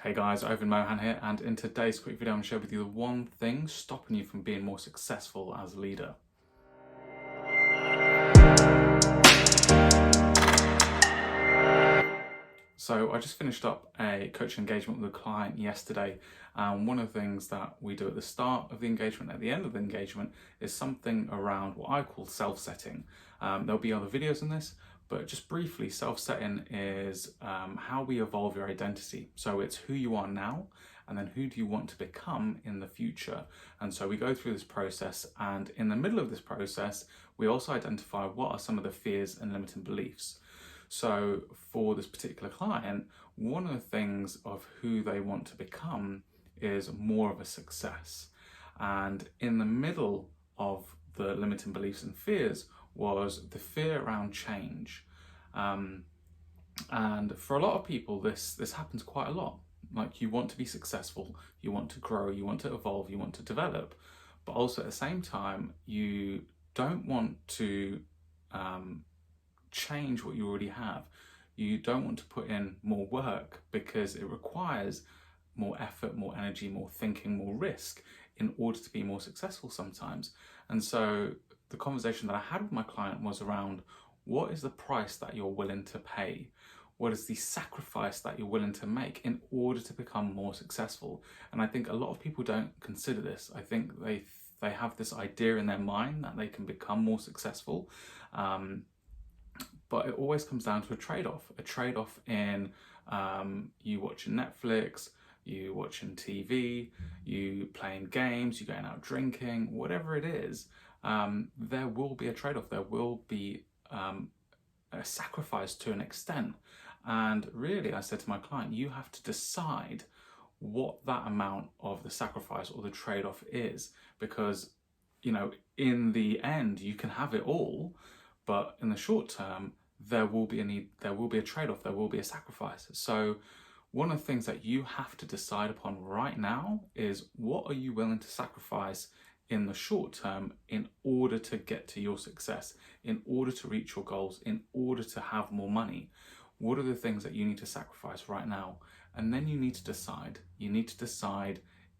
Hey guys, Ivan Mohan here, and in today's quick video I'm going to share with you the one thing stopping you from being more successful as a leader. So I just finished up a coaching engagement with a client yesterday, and one of the things that we do at the start of the engagement, at the end of the engagement, is something around what I call self-setting. There'll be other videos on this, but just briefly, self-setting is how we evolve your identity. So it's who you are now, and then who do you want to become in the future. And so we go through this process, and in the middle of this process, we also identify what are some of the fears and limiting beliefs. So for this particular client, one of the things of who they want to become is more of a success. And in the middle of the limiting beliefs and fears was the fear around change. And for a lot of people, this happens quite a lot. Like, you want to be successful, you want to grow, you want to evolve, you want to develop, but also at the same time, you don't want to change what you already have. You don't want to put in more work because it requires more effort, more energy, more thinking, more risk in order to be more successful sometimes. And so the conversation that I had with my client was around, what is the price that you're willing to pay? What is the sacrifice that you're willing to make in order to become more successful? And I think a lot of people don't consider this. I think they have this idea in their mind that they can become more successful, but it always comes down to a trade-off in you watching Netflix, you watching TV, you playing games, you going out drinking, whatever it is. There will be a trade-off. There will be a sacrifice to an extent. And really, I said to my client, you have to decide what that amount of the sacrifice or the trade-off is, because, you know, in the end, you can have it all, but in the short term, there will be a need, there will be a trade-off, there will be a sacrifice. So one of the things that you have to decide upon right now is, what are you willing to sacrifice in the short term in order to get to your success, in order to reach your goals, in order to have more money? What are the things that you need to sacrifice right now? And then you need to decide,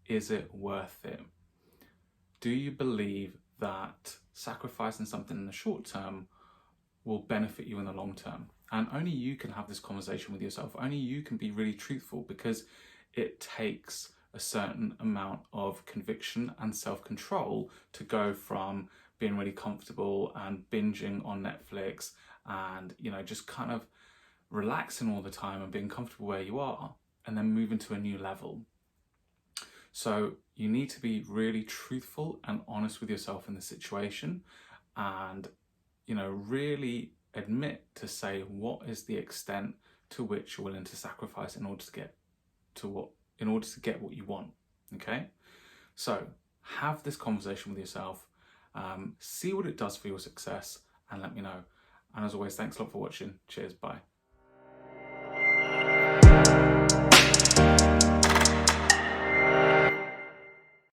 is it worth it? Do you believe that sacrificing something in the short term will benefit you in the long term? And only you can have this conversation with yourself. Only you can be really truthful, because it takes a certain amount of conviction and self-control to go from being really comfortable and binging on Netflix and, you know, just kind of relaxing all the time and being comfortable where you are, and then moving to a new level. So you need to be really truthful and honest with yourself in the situation, and, you know, really admit to say, what is the extent to which you're willing to sacrifice in order to get what you want. Okay, so have this conversation with yourself, see what it does for your success, and let me know. And as always, thanks a lot for watching. Cheers, bye.